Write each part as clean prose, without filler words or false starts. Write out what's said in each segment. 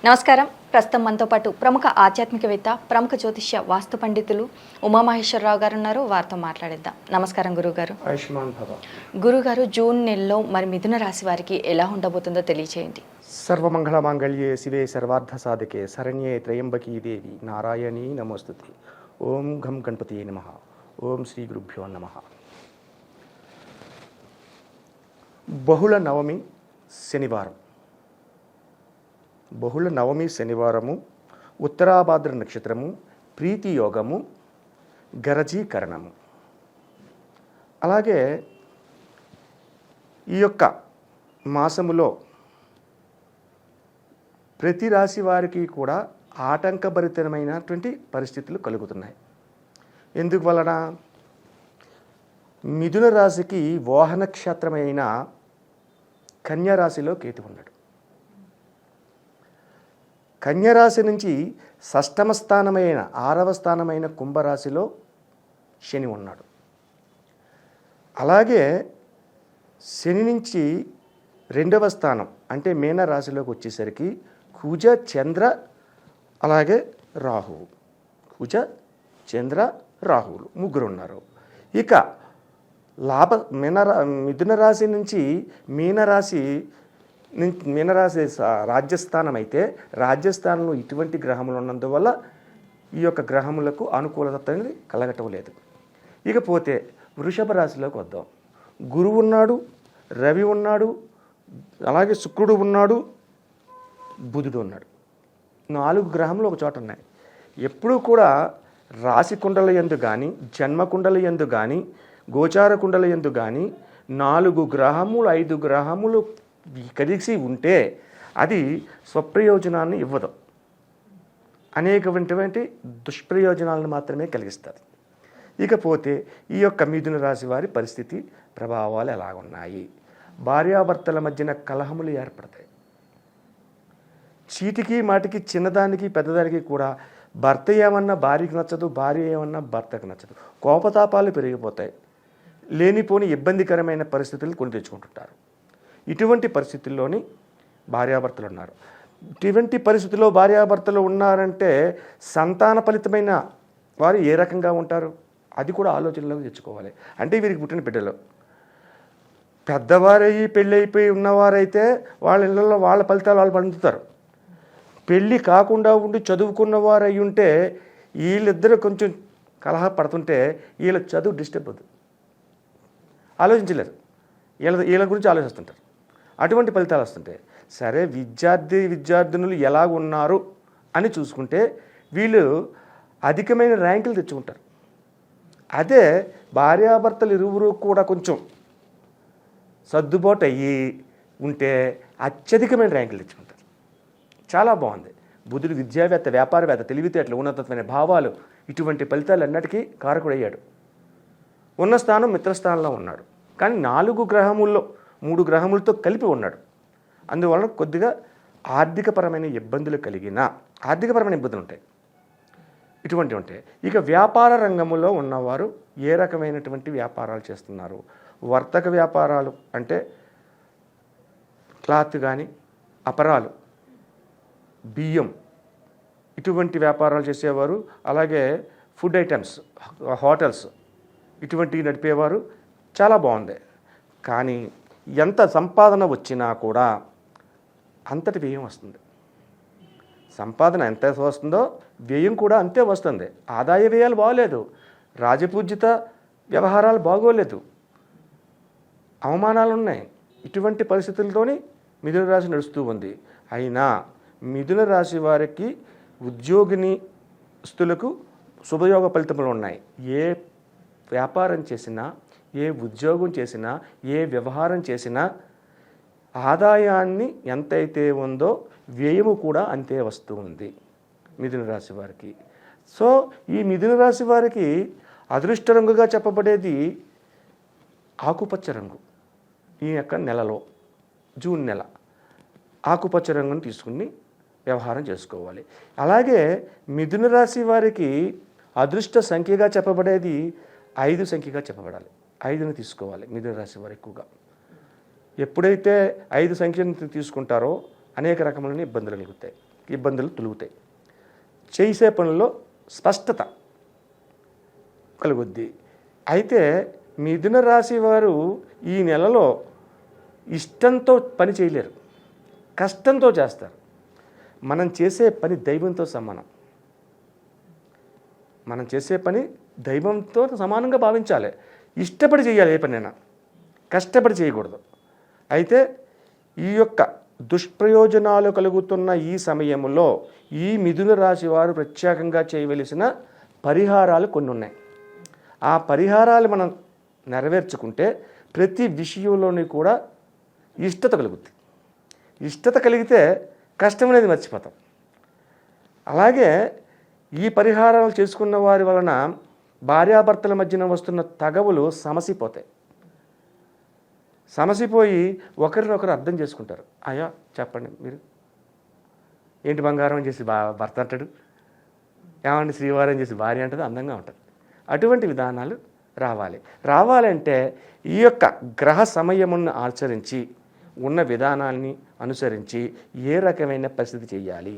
నమస్కారం. ప్రస్తుతం మనతో పాటు ప్రముఖ ఆధ్యాత్మికవేత్త, ప్రముఖ జ్యోతిష్య వాస్తు పండితులు ఉమామహేశ్వరరావు గారు ఉన్నారు. వారితో మాట్లాడిద్దాం. నమస్కారం గురుగారు. ఆయుష్మాన్ భవ. గురుగారు, జూన్ నెలలో మరి మిథున రాశి వారికి ఎలా ఉండబోతుందో తెలియచేయండి. సర్వమంగళ మాంగళ్యే శివే సర్వార్థ సాధకే శరణ్యే త్రయంబకీ దేవి నారాయణీ నమోస్తుతే. ఓం ఘం గణపతియే నమః. ఓం శ్రీ గురుభ్యో నమః. బహుళ నవమి శనివారం. బహుళ నవమి శనివారము, ఉత్తరాభాద్ర నక్షత్రము, ప్రీతి యోగము, గరజీకరణము. అలాగే ఈ యొక్క మాసములో ప్రతి రాశి వారికి కూడా ఆటంకభరితమైనటువంటి పరిస్థితులు కలుగుతున్నాయి. ఎందుకు వలన? మిథున రాశికి వాహన నక్షత్రమైన కన్యా రాశిలో కేతు ఉన్నాడు. కన్యరాశి నుంచి షష్టమ స్థానమైన 6వ స్థానమైన కుంభరాశిలో శని ఉన్నాడు. అలాగే శని నుంచి 2వ స్థానం అంటే మీనరాశిలోకి వచ్చేసరికి కుజ, చంద్ర, అలాగే రాహువు. కుజ, చంద్ర, రాహువులు ముగ్గురు ఉన్నారు. ఇక మిథున రాశి నుంచి మీనరాశి రాజ్యస్థానం అయితే రాజ్యస్థానంలో ఇటువంటి గ్రహములు ఉన్నందువల్ల ఈ యొక్క గ్రహములకు అనుకూలత అనేది కలగటం లేదు. ఇకపోతే వృషభ రాశిలోకి వద్దాం. గురువు ఉన్నాడు, రవి ఉన్నాడు, అలాగే శుక్రుడు ఉన్నాడు, బుధుడు ఉన్నాడు. 4 గ్రహములు ఒక చోట ఉన్నాయి. ఎప్పుడూ కూడా రాశి కుండల యందు కానీ, జన్మ కుండల యందు కానీ, గోచార కుండల యందు కానీ 4 గ్రహములు 5 గ్రహములు కలిసి ఉంటే అది స్వప్రయోజనాన్ని ఇవ్వదు, అనేకటువంటి దుష్ప్రయోజనాలను మాత్రమే కలిగిస్తుంది. ఇకపోతే ఈ యొక్క మిథున రాశి వారి పరిస్థితి ప్రభావాలు ఎలాగున్నాయి? భార్యాభర్తల మధ్యన కలహములు ఏర్పడతాయి. చీటికి మాటికి, చిన్నదానికి పెద్దదానికి కూడా భర్త ఏమన్నా భార్యకి నచ్చదు, భార్య ఏమన్నా భర్తకు నచ్చదు. కోపతాపాలు పెరిగిపోతాయి. లేనిపోని ఇబ్బందికరమైన పరిస్థితులు కొని తెచ్చుకుంటుంటారు. ఇటువంటి పరిస్థితుల్లోని భార్యాభర్తలు ఉన్నారు. ఇటువంటి పరిస్థితుల్లో భార్యాభర్తలు ఉన్నారంటే సంతాన ఫలితమైన వారు ఏ రకంగా ఉంటారు అది కూడా ఆలోచనలోకి తెచ్చుకోవాలి. అంటే వీరికి పుట్టిన బిడ్డలు పెద్దవారయ్యి పెళ్ళి అయిపోయి ఉన్నవారైతే వాళ్ళ ఇళ్ళల్లో వాళ్ళ ఫలితాలు వాళ్ళు పొందుతారు. పెళ్ళి కాకుండా ఉండి చదువుకున్న వారు అయి ఉంటే వీళ్ళిద్దరూ కొంచెం కలహ పడుతుంటే వీళ్ళ చదువు డిస్టర్బ్ అవుతుంది, ఆలోచించలేరు, వీళ్ళ గురించి ఆలోచిస్తుంటారు. అటువంటి ఫలితాలు వస్తుంటాయి. సరే, విద్యార్థినులు ఎలాగున్నారు అని చూసుకుంటే వీళ్ళు అధికమైన ర్యాంకులు తెచ్చుకుంటారు. అదే భార్యాభర్తలు ఇరువురు కూడా కొంచెం సర్దుబాటు అయ్యి ఉంటే అత్యధికమైన ర్యాంకులు తెచ్చుకుంటారు. చాలా బాగుంది. బుధుడు విద్యావేత్త, వ్యాపారవేత్త, తెలివితేటలు, ఉన్నతమైన భావాలు, ఇటువంటి ఫలితాలు అన్నిటికీ కారకుడయ్యాడు. ఉన్న స్థానం మిత్రస్థానంలో ఉన్నాడు. కానీ 4 గ్రహముల్లో 3 గ్రహములతో కలిపి ఉన్నాడు. అందువలన కొద్దిగా ఆర్థికపరమైన ఇబ్బందులు ఆర్థికపరమైన ఇబ్బందులు ఉంటాయి. ఇటువంటి ఉంటాయి. ఇక వ్యాపార రంగంలో ఉన్నవారు ఏ రకమైనటువంటి వ్యాపారాలు చేస్తున్నారు? వర్తక వ్యాపారాలు అంటే క్లాత్ కానీ, అపరాలు, బియ్యం, ఇటువంటి వ్యాపారాలు చేసేవారు, అలాగే ఫుడ్ ఐటమ్స్, హోటల్స్, ఇటువంటివి నడిపేవారు చాలా బాగుంది. కానీ ఎంత సంపాదన వచ్చినా కూడా అంతటి వ్యయం వస్తుంది. సంపాదన ఎంత వస్తుందో వ్యయం కూడా అంతే వస్తుంది. ఆదాయ వ్యయాలు బాగోలేదు, రాజపూజ్యత వ్యవహారాలు బాగోలేదు, అవమానాలు ఉన్నాయి. ఇటువంటి పరిస్థితులతోని మిథున రాశి నడుస్తూ ఉంది. అయినా మిథున రాశి వారికి ఉద్యోగినిస్తులకు శుభయోగ ఫలితములు ఉన్నాయి. ఏ వ్యాపారం చేసినా, ఏ ఉద్యోగం చేసినా, ఏ వ్యవహారం చేసినా ఆదాయాన్ని ఎంతైతే ఉందో వ్యయము కూడా అంతే వస్తూ ఉంది మిథున రాశి వారికి. సో ఈ మిథున రాశి వారికి అదృష్ట రంగుగా చెప్పబడేది ఆకుపచ్చ రంగు. ఈ యొక్క నెలలో జూన్ నెల ఆకుపచ్చ రంగును తీసుకుని వ్యవహారం చేసుకోవాలి. అలాగే మిథున రాశి వారికి అదృష్ట సంఖ్యగా చెప్పబడేది 5 సంఖ్యగా చెప్పబడాలి. 5ని తీసుకోవాలి మిథున రాశి వారు ఎక్కువగా. ఎప్పుడైతే 5 సంఖ్యను తీసుకుంటారో అనేక రకములైన ఇబ్బందులు కలుగుతాయి. ఇబ్బందులు తొలుగుతాయి. చేసే పనుల్లో స్పష్టత కలుగుద్ది. అయితే మిథున రాశి వారు ఈ నెలలో ఇష్టంతో పని చేయలేరు, కష్టంతో చేస్తారు. మనం చేసే పని దైవంతో సమానం. మనం చేసే పని దైవంతో సమానంగా భావించాలి. ఇష్టపడి చేయాలి ఏ పనైనా, కష్టపడి చేయకూడదు. అయితే ఈ యొక్క దుష్ప్రయోజనాలు కలుగుతున్న ఈ సమయంలో ఈ మిథున రాశి వారు ప్రత్యేకంగా చేయవలసిన పరిహారాలు కొన్ని ఉన్నాయి. ఆ పరిహారాలు మనం నెరవేర్చుకుంటే ప్రతి విషయంలోని కూడా ఇష్టత కలుగుతుంది. ఇష్టత కలిగితే కష్టం అనేది మర్చిపోతాం. అలాగే ఈ పరిహారాలు చేసుకున్న వారి వలన భార్యాభర్తల మధ్యన వస్తున్న తగవులు సమసిపోతాయి. సమసిపోయి ఒకరినొకరు అర్థం చేసుకుంటారు. అయ్యా చెప్పండి మీరు ఏంటి బంగారం అని చేసి భర్త అంటాడు, ఏమండి శ్రీవారం చేసి భార్య అంటది, అందంగా ఉంటుంది. అటువంటి విధానాలు రావాలంటే ఈ యొక్క గ్రహ సమయమును ఆచరించి ఉన్న విధానాన్ని అనుసరించి ఏ రకమైన పరిస్థితి చేయాలి.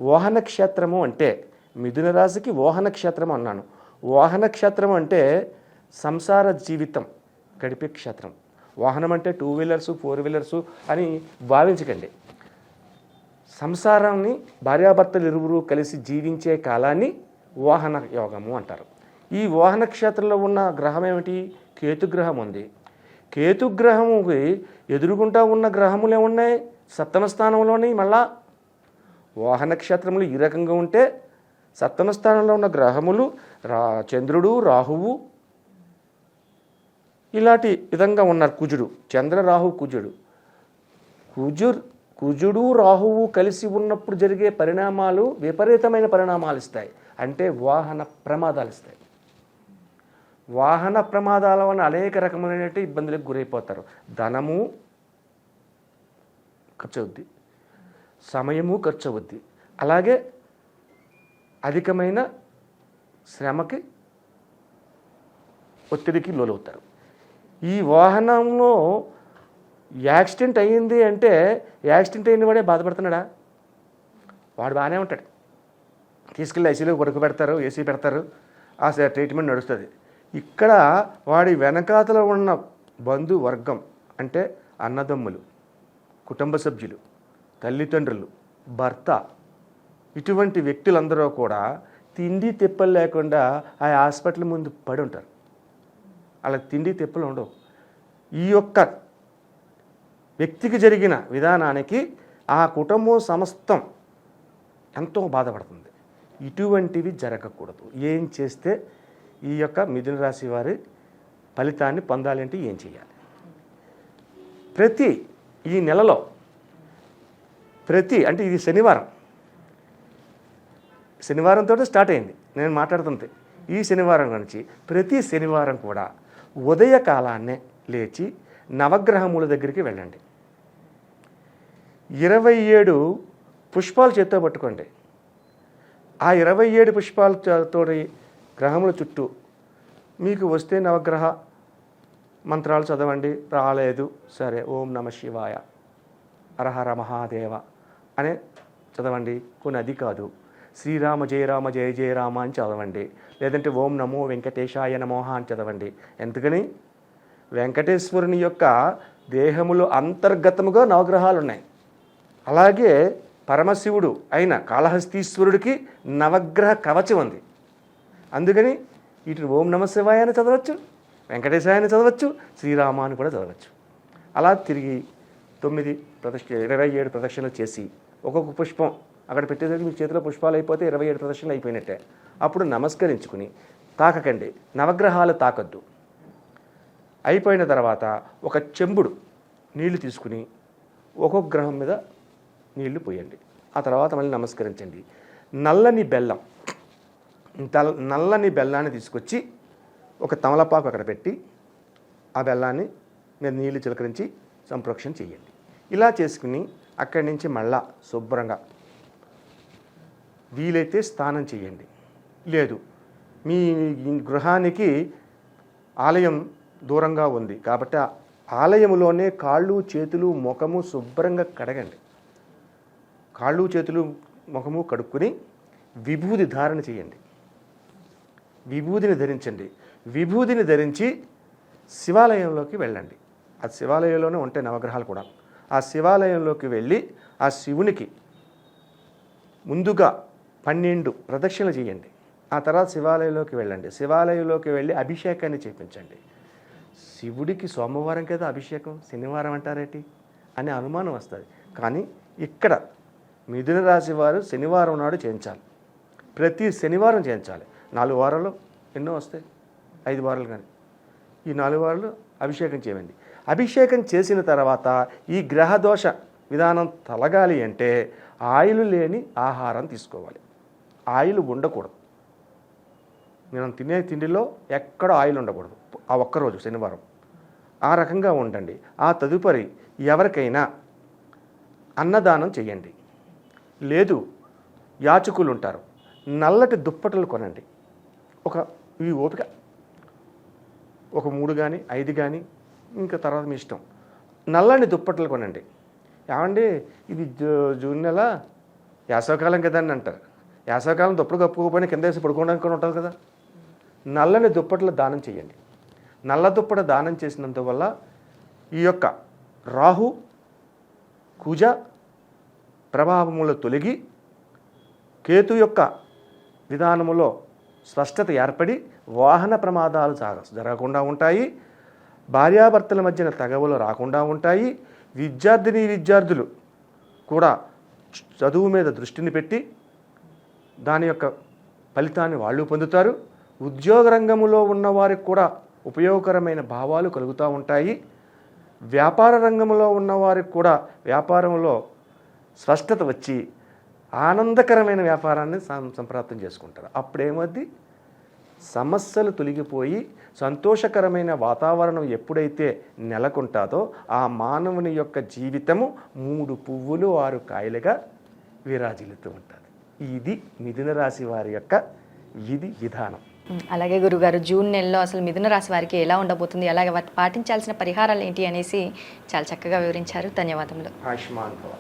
వాహన క్షేత్రము అంటే మిథున రాశికి వాహన క్షేత్రం అన్నాను. వాహన క్షేత్రం అంటే సంసార జీవితం గడిపే క్షేత్రం. వాహనం అంటే 2 వీలర్సు 4 వీలర్సు అని భావించకండి. సంసారాన్ని భార్యాభర్తలు ఇరువురు కలిసి జీవించే కాలాన్ని వాహన యోగము అంటారు. ఈ వాహన క్షేత్రంలో ఉన్న గ్రహం ఏమిటి? కేతుగ్రహం ఉంది. కేతుగ్రహముకి ఎదురుగుంటా ఉన్న గ్రహములు ఏమున్నాయి? సప్తమ స్థానంలోని. మళ్ళా వాహన క్షేత్రములు ఈ రకంగా ఉంటే సప్తమ స్థానంలో ఉన్న గ్రహములు చంద్రుడు, రాహువు ఇలాంటి విధంగా ఉన్నారు. కుజుడు, చంద్ర రాహు కుజుడు. కుజుడు రాహువు కలిసి ఉన్నప్పుడు జరిగే పరిణామాలు విపరీతమైన పరిణామాలు ఇస్తాయి. అంటే వాహన ప్రమాదాలు ఇస్తాయి. వాహన ప్రమాదాల వల్ల అనేక రకమైన ఇబ్బందులకు గురైపోతారు. ధనము ఖర్చు అవుద్ది, సమయము ఖర్చు అవుద్ది, అలాగే అధికమైన శ్రమకి ఒత్తిడికి లోనవుతారు. ఈ వాహనంలో యాక్సిడెంట్ అయ్యింది అంటే యాక్సిడెంట్ అయిన వాడే బాధపడుతున్నాడా? వాడు బాగానే ఉంటాడు. తీసుకెళ్ళి ఐసీలో పడుకోబెడతారు, ఏసీ పెడతారు, ఆ ట్రీట్మెంట్ నడుస్తుంది. ఇక్కడ వాడి వెనకాతలో ఉన్న బంధువర్గం అంటే అన్నదమ్ములు, కుటుంబ సభ్యులు, తల్లిదండ్రులు, భర్త, ఇటువంటి వ్యక్తులందరూ కూడా తిండి తిప్పలు లేకుండా ఆ హాస్పిటల్ ముందు పడి ఉంటారు. అలా తిండి తిప్పలు ఉండవు. ఈ యొక్క వ్యక్తికి జరిగిన విధానానికి ఆ కుటుంబం సమస్తం ఎంతో బాధపడుతుంది. ఇటువంటివి జరగకూడదు. ఏం చేస్తే ఈ యొక్క మిథున రాశి వారి ఫలితాన్ని పొందాలంటే ఏం చేయాలి? ఈ నెలలో అంటే ఇది శనివారంతో స్టార్ట్ అయింది నేను మాట్లాడుతుంది. ఈ శనివారం నుంచి ప్రతి శనివారం కూడా ఉదయకాలాన్నే లేచి నవగ్రహముల దగ్గరికి వెళ్ళండి. 27 పుష్పాలు చేత్తో పట్టుకోండి. ఆ 27 పుష్పాలతో గ్రహముల చుట్టూ మీకు వస్తే నవగ్రహ మంత్రాలు చదవండి. రాలేదు సరే, ఓం నమ శివాయ, హరహర మహాదేవ అనే చదవండి. కొన్ని అది కాదు, శ్రీరామ జయ రామ జయ జయ రామ అని చదవండి. లేదంటే ఓం నమో వెంకటేశాయ నమోహ అని చదవండి. ఎందుకని? వెంకటేశ్వరుని యొక్క దేహములో అంతర్గతముగా నవగ్రహాలు ఉన్నాయి. అలాగే పరమశివుడు అయిన కాళహస్తీశ్వరుడికి నవగ్రహ కవచం ఉంది. అందుకని ఇటు ఓం నమ శివాయ అని చదవచ్చు, వెంకటేశాయ అని చదవచ్చు, శ్రీరామ అని కూడా చదవచ్చు. అలా తిరిగి 27 ప్రదక్షిణలు చేసి ఒక్కొక్క పుష్పం అక్కడ పెట్టేసరికి మీ చేతిలో పుష్పాలు అయిపోతే 27 ప్రదక్షిణలు అయిపోయినట్టే. అప్పుడు నమస్కరించుకుని తాకకండి, నవగ్రహాలు తాకద్దు. అయిపోయిన తర్వాత ఒక చెంబుడు నీళ్లు తీసుకుని ఒక్కొక్క గ్రహం మీద నీళ్లు పోయండి. ఆ తర్వాత మళ్ళీ నమస్కరించండి. నల్లని బెల్లాన్ని తీసుకొచ్చి ఒక తమలపాకు అక్కడ పెట్టి ఆ బెల్లాన్ని మీద నీళ్లు చిలకరించి సంప్రోక్షణ చేయండి. ఇలా చేసుకుని అక్కడి నుంచి మళ్ళా శుభ్రంగా వీలైతే స్నానం చేయండి. లేదు మీ గృహానికి ఆలయం దూరంగా ఉంది కాబట్టి ఆ ఆలయంలోనే కాళ్ళు చేతులు ముఖము శుభ్రంగా కడగండి. కాళ్ళు చేతులు ముఖము కడుక్కుని విభూది ధారణ చేయండి. విభూదిని ధరించండి. విభూదిని ధరించి శివాలయంలోకి వెళ్ళండి. ఆ శివాలయంలోనే ఉంటాయి నవగ్రహాలు కూడా. ఆ శివాలయంలోకి వెళ్ళి ఆ శివునికి ముందుగా 12 ప్రదక్షిణలు చేయండి. ఆ తర్వాత శివాలయంలోకి వెళ్ళండి. శివాలయంలోకి వెళ్ళి అభిషేకాన్ని చేయించండి. శివుడికి సోమవారం కదా అభిషేకం, శనివారం అంటారేటి అనే అనుమానం వస్తుంది. కానీ ఇక్కడ మిథున రాశి వారు శనివారం నాడు చేయించాలి. ప్రతి శనివారం చేయించాలి. 4 వారాలు ఎన్నో వస్తాయి, 5 వారాలు కానీ ఈ 4 వారాలు అభిషేకం చేయండి. అభిషేకం చేసిన తర్వాత ఈ గ్రహదోష విధానం తొలగాలి అంటే ఆయిల్ లేని ఆహారం తీసుకోవాలి. ఆయిల్ ఉండకూడదు. మనం తినే తిండిలో ఎక్కడ ఆయిల్ ఉండకూడదు ఆ ఒక్కరోజు శనివారం. ఆ రకంగా ఉండండి. ఆ తదుపరి ఎవరికైనా అన్నదానం చేయండి. లేదు యాచకులు ఉంటారు, నల్లటి దుప్పటలు కొనండి. ఈ ఓపిక ఒక 3 కానీ 5 కానీ ఇంకా తర్వాత మీ ఇష్టం. నల్లని దుప్పట్లు కొనండి. ఏమండి ఇది జూన్ నెల వేసవకాలం కదా అని అంటారు. వేసవకాలం దుప్పటి కప్పుకోకపోయినా కింద వేసి పడుకోవడానికి కూడా ఉంటుంది కదా. నల్లని దుప్పట్లు దానం చేయండి. నల్ల దుప్పట దానం చేసినందువల్ల ఈ యొక్క రాహు కుజ ప్రభావములు తొలగి కేతు యొక్క విధానములో స్పష్టత ఏర్పడి వాహన ప్రమాదాలు జరగకుండా ఉంటాయి. భార్యాభర్తల మధ్యన తగవులు రాకుండా ఉంటాయి. విద్యార్థులు కూడా చదువు మీద దృష్టిని పెట్టి దాని యొక్క ఫలితాన్ని వాళ్ళు పొందుతారు. ఉద్యోగ రంగంలో ఉన్నవారికి కూడా ఉపయోగకరమైన భావాలు కలుగుతూ ఉంటాయి. వ్యాపార రంగంలో ఉన్నవారికి కూడా వ్యాపారంలో స్పష్టత వచ్చి ఆనందకరమైన వ్యాపారాన్ని సంప్రాప్తం చేసుకుంటారు. అప్పుడేమవుద్ది, సమస్యలు తొలగిపోయి సంతోషకరమైన వాతావరణం ఎప్పుడైతే నెలకొంటాదో ఆ మానవుని యొక్క జీవితము 3 పువ్వులు 6 కాయలుగా విరాజిల్లుతూ ఉంటుంది. ఇది మిథున రాశి వారి యొక్క విధి విధానం. అలాగే గురుగారు, జూన్ నెలలో అసలు మిథున రాశి వారికి ఎలా ఉండబోతుంది, అలాగే వాటి పాటించాల్సిన పరిహారాలు ఏంటి అనేసి చాలా చక్కగా వివరించారు. ధన్యవాదములు. ఆయుష్మాన్ భవ.